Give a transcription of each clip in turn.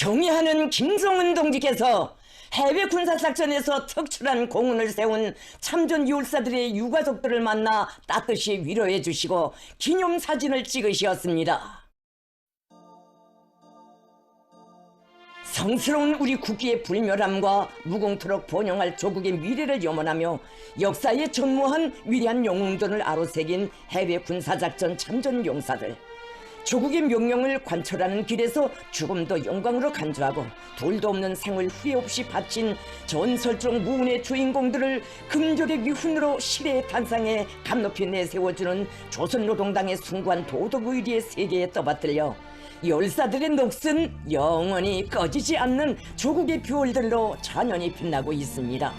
경의하는 김성은 동지께서 해외 군사작전에서 특출한 공헌을 세운 참전 유월사들의 유가족들을 만나 따뜻이 위로해 주시고 기념사진을 찍으셨습니다. 성스러운 우리 국기의 불멸함과 무공토록 번영할 조국의 미래를 염원하며 역사에 전무한 위대한 영웅들을 아로새긴 해외 군사작전 참전 용사들, 조국의 명령을 관철하는 길에서 죽음도 영광으로 간주하고 둘도 없는 생을 후회 없이 바친 전설적 무운의 주인공들을 금절의 위훈으로 시대의 탄상에 감높이 내세워주는 조선노동당의 숭고한 도덕의리의 세계에 떠받들려 열사들의 녹슨 영원히 꺼지지 않는 조국의 별들로 찬연히 빛나고 있습니다.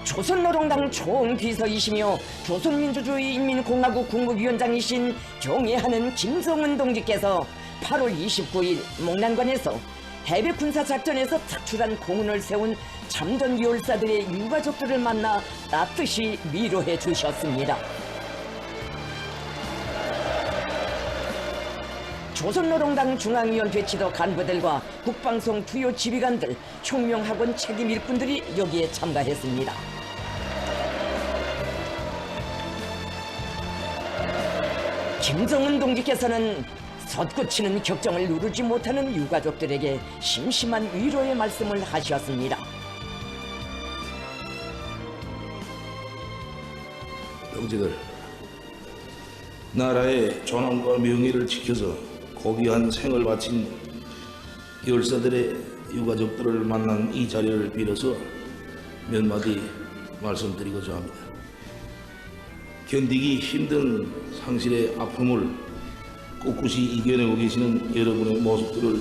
조선노동당 총비서이시며 조선민주주의인민공화국 국무위원장이신 경애하는 김성은 동지께서 8월 29일 목난관에서 해외 군사작전에서 특출한 공헌을 세운 참전 열사들의 유가족들을 만나 따뜻이 위로해 주셨습니다. 조선노동당 중앙위원회 지도 간부들과 국방성 주요 지휘관들, 혁명학원 책임 일꾼들이 여기에 참가했습니다. 김성은 동지께서는 솟구치는 격정을 누르지 못하는 유가족들에게 심심한 위로의 말씀을 하셨습니다. 형제들, 나라의 존엄과 명예를 지켜서 고귀한 생을 바친 열사들의 유가족들을 만난 이 자리를 빌어서 몇 마디 말씀드리고자 합니다. 견디기 힘든 상실의 아픔을 꿋꿋이 이겨내고 계시는 여러분의 모습들을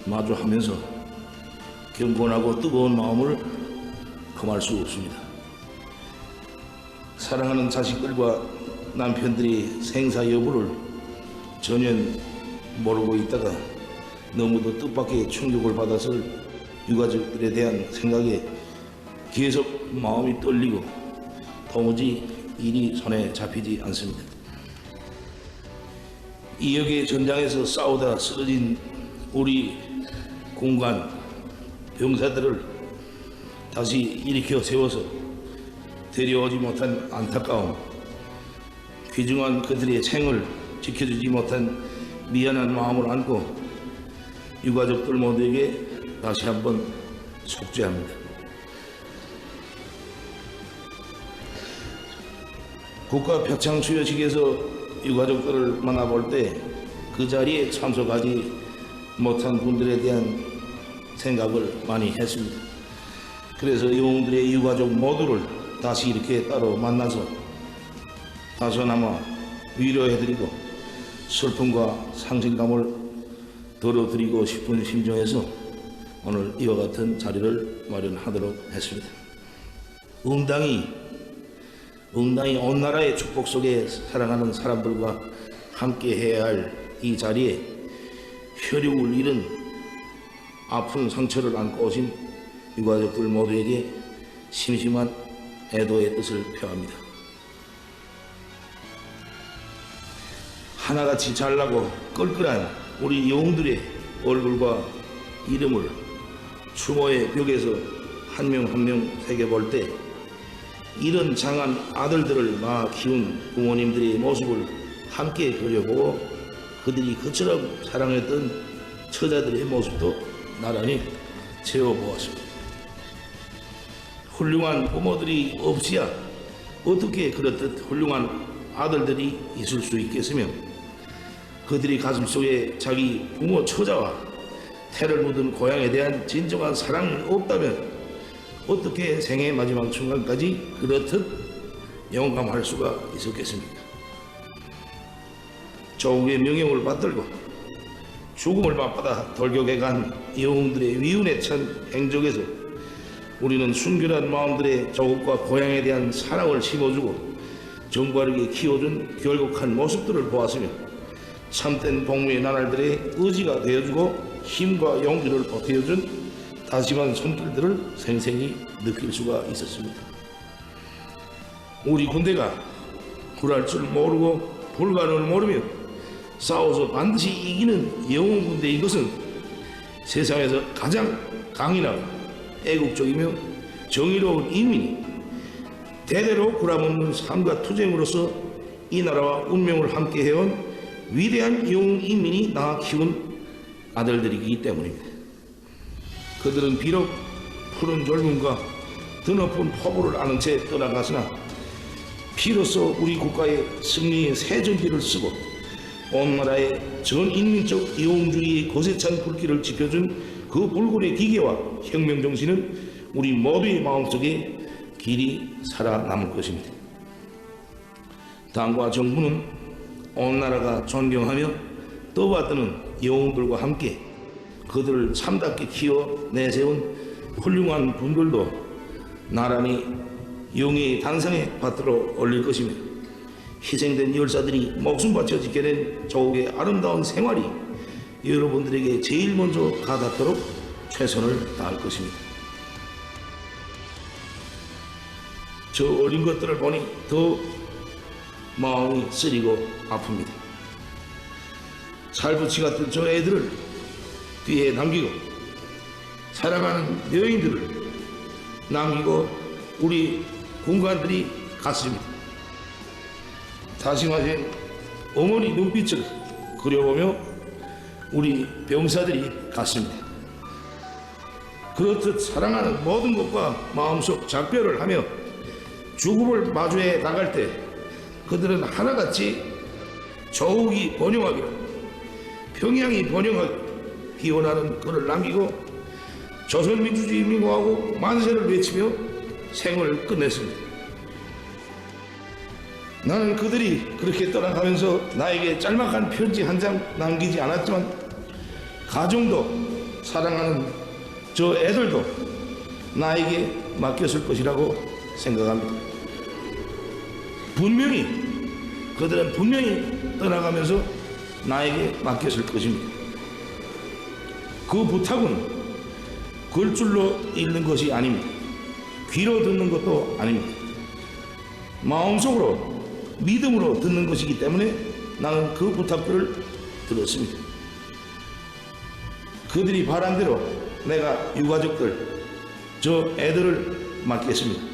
마주하면서 경건하고 뜨거운 마음을 금할 수 없습니다. 사랑하는 자식들과 남편들이 생사 여부를 전혀 모르고 있다가 너무도 뜻밖의 충격을 받아서 유가족들에 대한 생각에 계속 마음이 떨리고 도무지 일이 손에 잡히지 않습니다. 이역의 전장에서 싸우다 쓰러진 우리 군관 병사들을 다시 일으켜 세워서 데려오지 못한 안타까움, 귀중한 그들의 생을 지켜주지 못한 미안한 마음을 안고 유가족들 모두에게 다시 한번 속죄합니다. 국가 표창 수여식에서 유가족들을 만나볼 때 그 자리에 참석하지 못한 분들에 대한 생각을 많이 했습니다. 그래서 영웅들의 유가족 모두를 다시 이렇게 따로 만나서 다소나마 위로해드리고 슬픔과 상실감을 덜어드리고 싶은 심정에서 오늘 이와 같은 자리를 마련하도록 했습니다. 응당이 온 나라의 축복 속에 살아가는 사람들과 함께 해야 할 이 자리에 혈육을 잃은 아픈 상처를 안고 오신 유가족들 모두에게 심심한 애도의 뜻을 표합니다. 하나같이 잘나고 끌끌한 우리 영웅들의 얼굴과 이름을 추모의 벽에서 한 명 한 명 새겨볼 때 이런 장한 아들들을 낳아 키운 부모님들의 모습을 함께 그려보고 그들이 그처럼 사랑했던 처자들의 모습도 나란히 재워보았습니다. 훌륭한 부모들이 없이야 어떻게 그렇듯 훌륭한 아들들이 있을 수 있겠으며 그들이 가슴속에 자기 부모 처자와 태를 묻은 고향에 대한 진정한 사랑이 없다면 어떻게 생의 마지막 순간까지 그렇듯 용감할 수가 있었겠습니까? 조국의 명예를 받들고 죽음을 맞받아 돌격해 간 영웅들의 위운에 찬 행적에서 우리는 순결한 마음들의 조국과 고향에 대한 사랑을 심어주고 정과르게 키워준 결국한 모습들을 보았으며 참된 복무의 나날들의 의지가 되어주고 힘과 용기를 보태어준 다짐한 손길들을 생생히 느낄 수가 있었습니다. 우리 군대가 굴할 줄 모르고 불가능을 모르며 싸워서 반드시 이기는 영웅군대인 것은 세상에서 가장 강인하고 애국적이며 정의로운 인민이 대대로 굴함없는 삶과 투쟁으로서 이 나라와 운명을 함께 해온 위대한 영웅 인민이 낳아 키운 아들들이기 때문입니다. 그들은 비록 푸른 젊음과 드높은 포부를 아는 채 떠나갔으나 피로써 우리 국가의 승리의 새 전기를 쓰고 온 나라의 전인민적 영웅주의의 거세찬 불길을 지펴준 그 불굴의 기계와 혁명 정신은 우리 모두의 마음속에 길이 살아남을 것입니다. 당과 정부는 온 나라가 존경하며 떠받드는 영웅들과 함께 그들을 참답게 키워 내세운 훌륭한 분들도 나란히 영예의 단상에 받들어 올릴 것이며 희생된 열사들이 목숨 바쳐 지게 된 조국의 아름다운 생활이 여러분들에게 제일 먼저 가닿도록 최선을 다할 것입니다. 저 어린 것들을 보니 더 마음이 쓰리고 아픕니다. 살부치 같은 저 애들을 뒤에 남기고 살아가는 여인들을 남기고 우리 군관들이 갔습니다. 다짐하신 어머니 눈빛을 그려보며 우리 병사들이 갔습니다. 그렇듯 사랑하는 모든 것과 마음속 작별을 하며 죽음을 마주해 나갈 때 그들은 하나같이 조국이 번영하기를 평양이 번영하기를 기원하는 글을 남기고 조선민주주의인민공화국 만세를 외치며 생을 끝냈습니다. 나는 그들이 그렇게 떠나가면서 나에게 짤막한 편지 한 장 남기지 않았지만 가정도 사랑하는 저 애들도 나에게 맡겼을 것이라고 생각합니다. 그들은 분명히 떠나가면서 나에게 맡겼을 것입니다. 그 부탁은 글줄로 읽는 것이 아닙니다. 귀로 듣는 것도 아닙니다. 마음속으로 믿음으로 듣는 것이기 때문에 나는 그 부탁들을 들었습니다. 그들이 바란 대로 내가 유가족들, 저 애들을 맡겠습니다.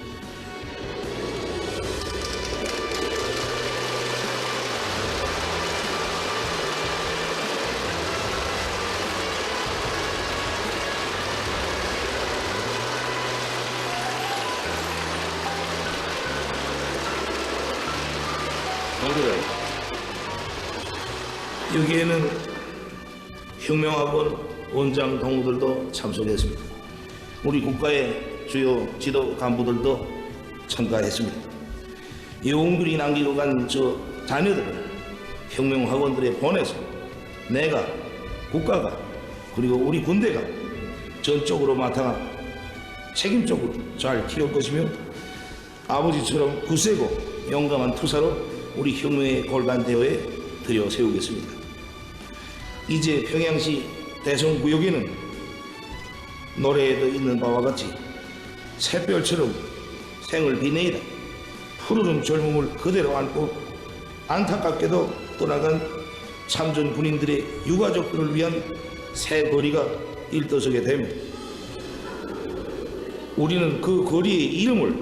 여기에는 혁명학원 원장 동무들도 참석했습니다. 우리 국가의 주요 지도 간부들도 참가했습니다. 영웅들이 남기고 간 저 자녀들을 혁명학원들에 보내서 내가, 국가가, 그리고 우리 군대가 전적으로 맡아 책임적으로 잘 키울 것이며 아버지처럼 굳세고 용감한 투사로 우리 혁명의 골간대어에 들여 세우겠습니다. 이제 평양시 대성구역에는 노래에도 있는 바와 같이 샛별처럼 생을 비내이다 푸르른 젊음을 그대로 안고 안타깝게도 떠나간 참전 군인들의 유가족들을 위한 새 거리가 일떠서게 되며 우리는 그 거리의 이름을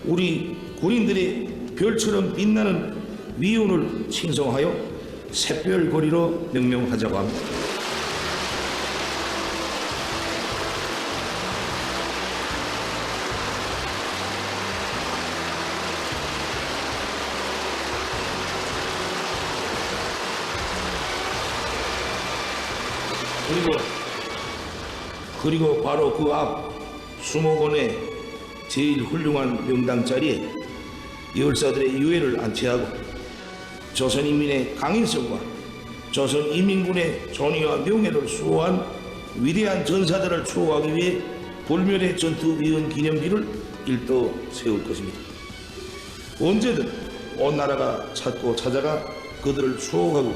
우리 군인들의 별처럼 빛나는 위운을 칭송하여 샛별거리로 명명하자고 합니다. 그리고 바로 그 앞 수목원의 제일 훌륭한 명당 자리에 열사들의 유해를 안치하고 조선인민의 강인성과 조선인민군의 존의와 명예를 수호한 위대한 전사들을 추모하기 위해 불멸의 전투위원 기념비를 일도 세울 것입니다. 언제든 온 나라가 찾고 찾아가 그들을 추억하고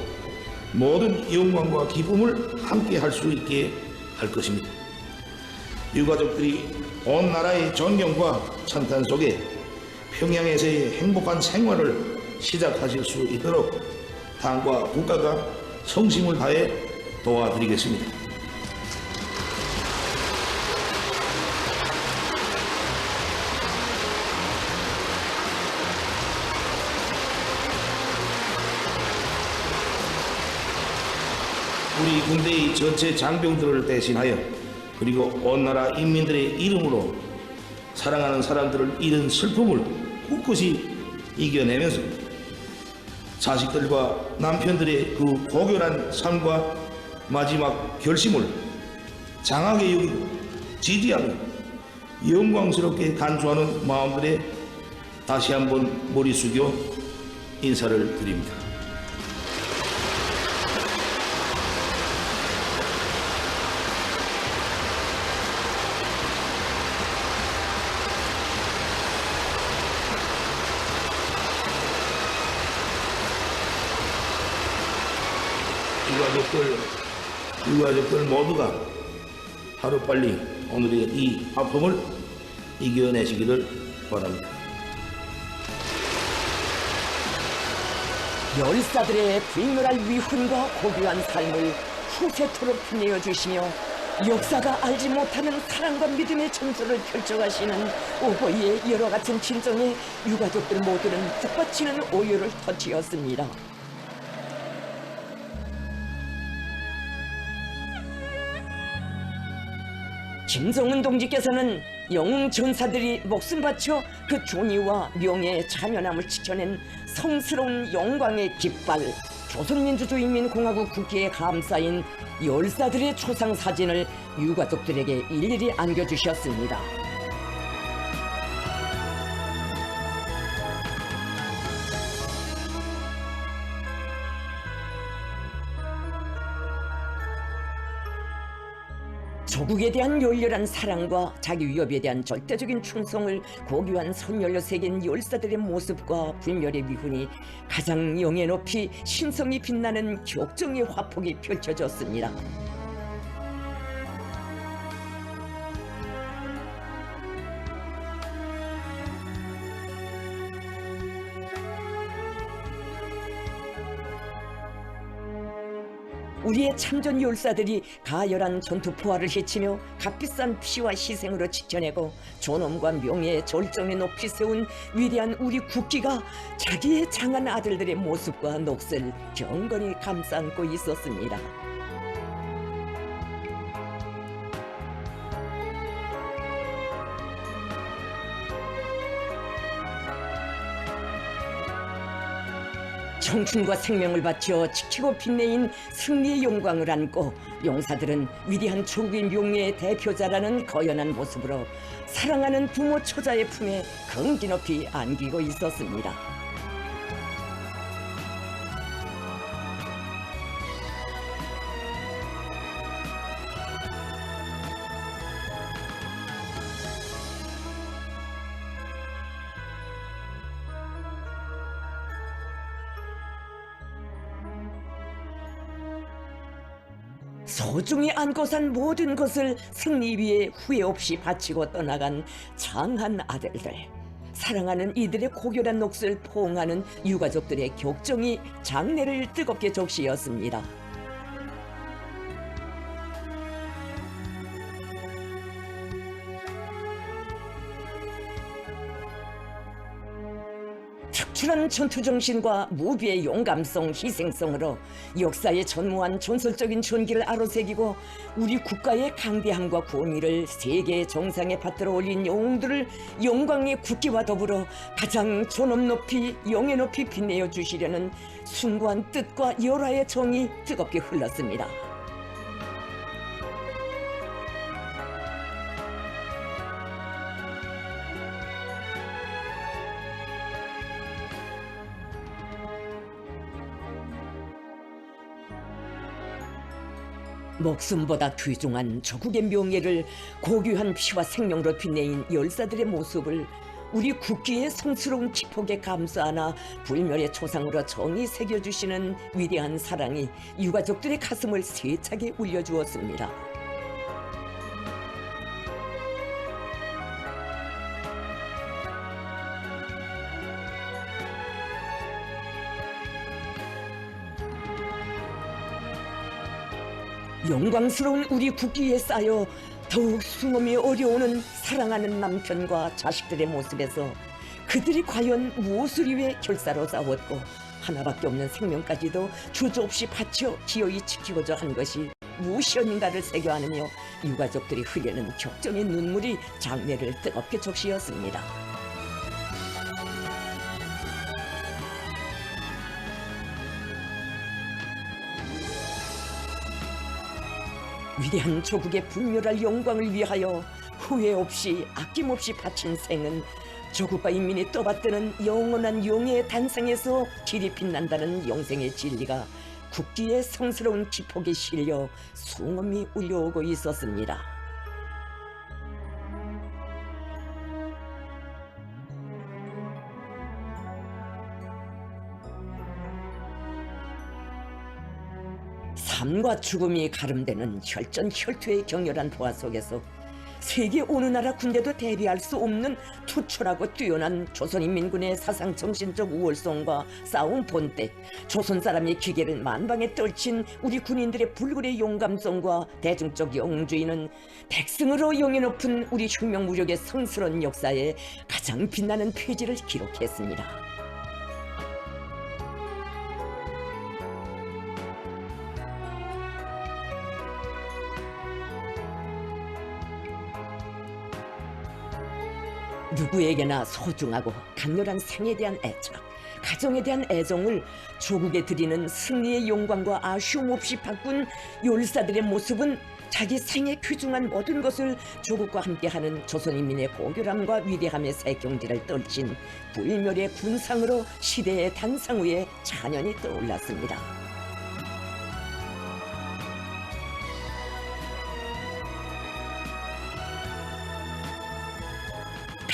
모든 영광과 기쁨을 함께 할 수 있게 할 것입니다. 유가족들이 온 나라의 존경과 찬탄 속에 평양에서의 행복한 생활을 시작하실 수 있도록 당과 국가가 성심을 다해 도와드리겠습니다. 우리 군대의 전체 장병들을 대신하여 그리고 온 나라 인민들의 이름으로 사랑하는 사람들을 잃은 슬픔을 꿋꿋이 이겨내면서 자식들과 남편들의 그 고결한 삶과 마지막 결심을 장하게 여기고 지지하며 영광스럽게 간주하는 마음들에 다시 한번 머리 숙여 인사를 드립니다. 유가족들 모두가 하루빨리 오늘의 이 아픔을 이겨내시기를 바랍니다. 열사들의 불멸할 위훈과 고귀한 삶을 후세토록 빛내어 주시며 역사가 알지 못하는 사랑과 믿음의 전설을 펼쳐가시는 오호이의 여러 같은 진정에 유가족들 모두는 북받치는 오열을 터치었습니다. 김성은 동지께서는 영웅 전사들이 목숨 바쳐 그 존의와 명예의 참여함을 지켜낸 성스러운 영광의 깃발 조선민주주의인민공화국 국기에 감싸인 열사들의 초상 사진을 유가족들에게 일일이 안겨주셨습니다. 조국에 대한 열렬한 사랑과 자기 위협에 대한 절대적인 충성을 고귀한 선열로 새긴 열사들의 모습과 불멸의 미훈이 가장 영예 높이 신성이 빛나는 격정의 화폭이 펼쳐졌습니다. 우리의 참전 열사들이 가열한 전투 포화를 헤치며 값비싼 피와 희생으로 지켜내고 존엄과 명예의 절정에 높이 세운 위대한 우리 국기가 자기의 장한 아들들의 모습과 넋을 경건히 감싸안고 있었습니다. 청춘과 생명을 바쳐 지키고 빛내인 승리의 영광을 안고 용사들은 위대한 조국의 명예의 대표자라는 거연한 모습으로 사랑하는 부모 처자의 품에 긍지 높이 안기고 있었습니다. 소중히 안고 산 모든 것을 승리 위에 후회 없이 바치고 떠나간 장한 아들들, 사랑하는 이들의 고결한 넋을 포옹하는 유가족들의 격정이 장례를 뜨겁게 적시었습니다. 특출한 전투정신과 무비의 용감성, 희생성으로 역사에 전무한 전설적인 전기를 아로새기고 우리 국가의 강대함과 권위를 세계의 정상에 받들어 올린 영웅들을 영광의 국기와 더불어 가장 존엄 높이 영예 높이 빛내어 주시려는 숭고한 뜻과 열화의 정이 뜨겁게 흘렀습니다. 목숨보다 귀중한 조국의 명예를 고귀한 피와 생명으로 빛내인 열사들의 모습을 우리 국기의 성스러운 기폭에 감싸안아 불멸의 초상으로 정이 새겨주시는 위대한 사랑이 유가족들의 가슴을 세차게 울려주었습니다. 영광스러운 우리 국기에 쌓여 더욱 숨음이 어려오는 사랑하는 남편과 자식들의 모습에서 그들이 과연 무엇을 위해 결사로 싸웠고 하나밖에 없는 생명까지도 주저없이 바쳐 기어이 지키고자 한 것이 무엇이었는가를 새겨 안으며 유가족들이 흘리는 격정의 눈물이 장례를 뜨겁게 적시었습니다. 위대한 조국의 불멸할 영광을 위하여 후회 없이 아낌없이 바친 생은 조국과 인민이 떠받드는 영원한 용의 단상에서 길이 빛난다는 영생의 진리가 국기의 성스러운 기폭에 실려 숭엄이 울려오고 있었습니다. 삶과 죽음이 가름되는 혈전혈투의 격렬한 보화 속에서 세계 어느 나라 군대도 대비할 수 없는 투철하고 뛰어난 조선인민군의 사상 정신적 우월성과 싸움 본때 조선 사람의 기계를 만방에 떨친 우리 군인들의 불굴의 용감성과 대중적 영웅주의는 백승으로 영예 높은 우리 혁명무력의 성스러운 역사에 가장 빛나는 페이지를 기록했습니다. 누구에게나 소중하고 강렬한 생에 대한 애착, 가정에 대한 애정을 조국에 드리는 승리의 영광과 아쉬움 없이 바꾼 열사들의 모습은 자기 생에 귀중한 모든 것을 조국과 함께하는 조선인민의 고결함과 위대함의 새 경지를 떨친 불멸의 군상으로 시대의 단상 위에 찬연히 떠올랐습니다.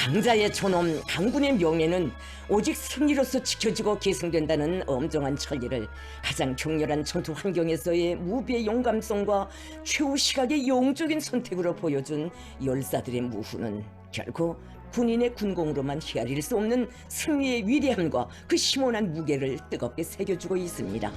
강자의 존엄, 강군의 명예는 오직 승리로서 지켜지고 계승된다는 엄정한 천리를 가장 격렬한 전투 환경에서의 무비의 용감성과 최후 시각의 영웅적인 선택으로 보여준 열사들의 무후는 결코 군인의 군공으로만 헤아릴 수 없는 승리의 위대함과 그 심오한 무게를 뜨겁게 새겨주고 있습니다.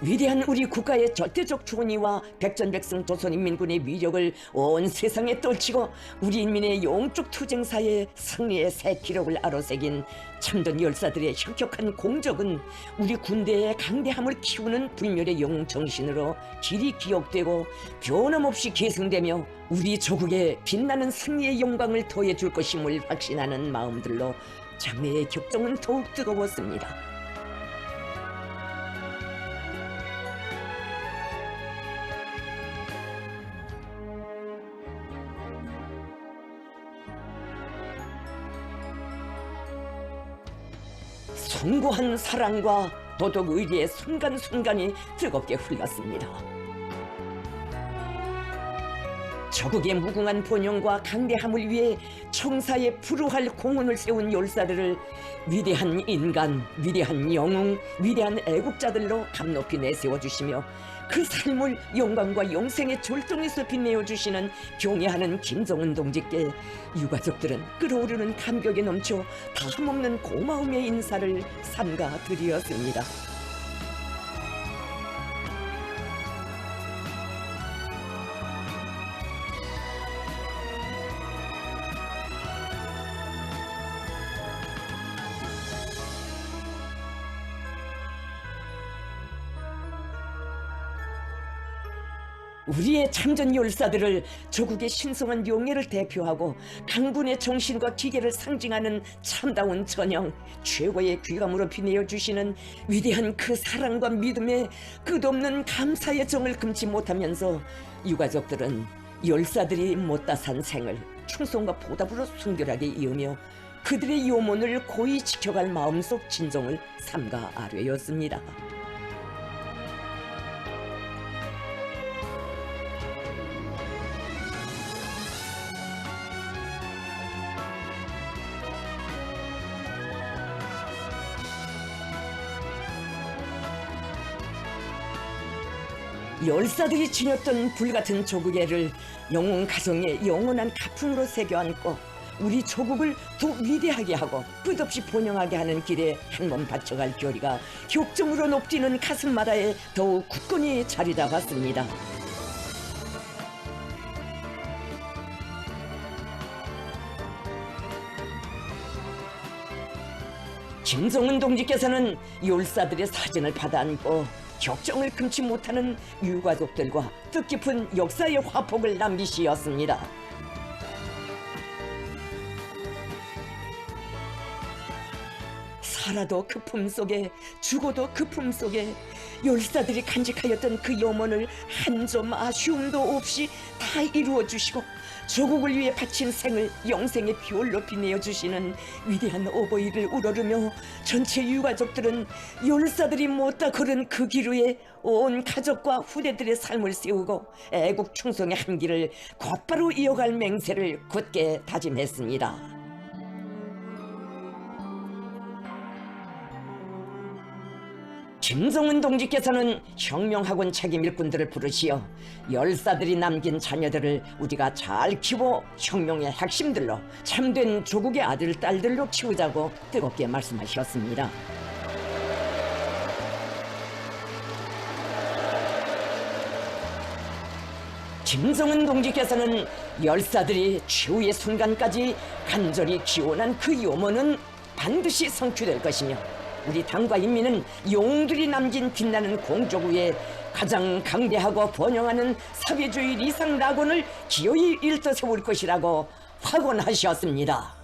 위대한 우리 국가의 절대적 존의와 백전백승 조선인민군의 위력을 온 세상에 떨치고 우리 인민의 영적 투쟁사의 승리의 새 기록을 아로새긴 참전 열사들의 혁혁한 공적은 우리 군대의 강대함을 키우는 불멸의 영웅 정신으로 길이 기억되고 변함없이 계승되며 우리 조국의 빛나는 승리의 영광을 더해줄 것임을 확신하는 마음들로 장래의 격정은 더욱 뜨거웠습니다. 숭고한 사랑과 도덕 의리의 순간순간이 뜨겁게 흘렀습니다. 조국의 무궁한 번영과 강대함을 위해 청사에 불우할 공헌을 세운 열사들을 위대한 인간, 위대한 영웅, 위대한 애국자들로 감높이 내세워주시며 그 삶을 영광과 영생의 절정에서 빛내어주시는 경애하는 김정은 동지께 유가족들은 끓어오르는 감격에 넘쳐 다함없는 고마움의 인사를 삼가 드리었습니다. 우리의 참전 열사들을 조국의 신성한 용예를 대표하고 강군의 정신과 기계를 상징하는 참다운 전형, 최고의 귀감으로 빛내어 주시는 위대한 그 사랑과 믿음에 끝없는 감사의 정을 금치 못하면서 유가족들은 열사들이 못다 산 생을 충성과 보답으로 순결하게 이으며 그들의 요문을 고이 지켜갈 마음속 진정을 삼가 아뢰었습니다. 열사들이 지녔던 불같은 조국애를 영웅 가정의 영원한 가풍으로 새겨안고 우리 조국을 더 위대하게 하고 끝없이 번영하게 하는 길에 한 번 바쳐갈 교리가 격정으로 높뛰는 가슴마다에 더욱 굳건히 자리 잡았습니다. 김정은 동지께서는 열사들의 사진을 받아안고 격정을 금치 못하는 유가족들과 뜻깊은 역사의 화폭을 남기시었습니다. 살아도 그 품속에 죽어도 그 품속에 열사들이 간직하였던 그 염원을 한 점 아쉬움도 없이 다 이루어 주시고 조국을 위해 바친 생을 영생의 비올로 빛내어 주시는 위대한 어버이를 우러르며 전체 유가족들은 열사들이 못다 걸은 그 길 위에 온 가족과 후대들의 삶을 세우고 애국 충성의 한 길을 곧바로 이어갈 맹세를 굳게 다짐했습니다. 김정은 동지께서는 혁명학원 책임 일꾼들을 부르시어 열사들이 남긴 자녀들을 우리가 잘 키워 혁명의 핵심들로 참된 조국의 아들, 딸들로 키우자고 뜨겁게 말씀하셨습니다. 김정은 동지께서는 열사들이 최후의 순간까지 간절히 기원한 그 염원은 반드시 성취될 것이며 우리 당과 인민은 영웅들이 남긴 빛나는 공조 위에 가장 강대하고 번영하는 사회주의 리상 낙원을 기어이 일떠세울 것이라고 확언하셨습니다.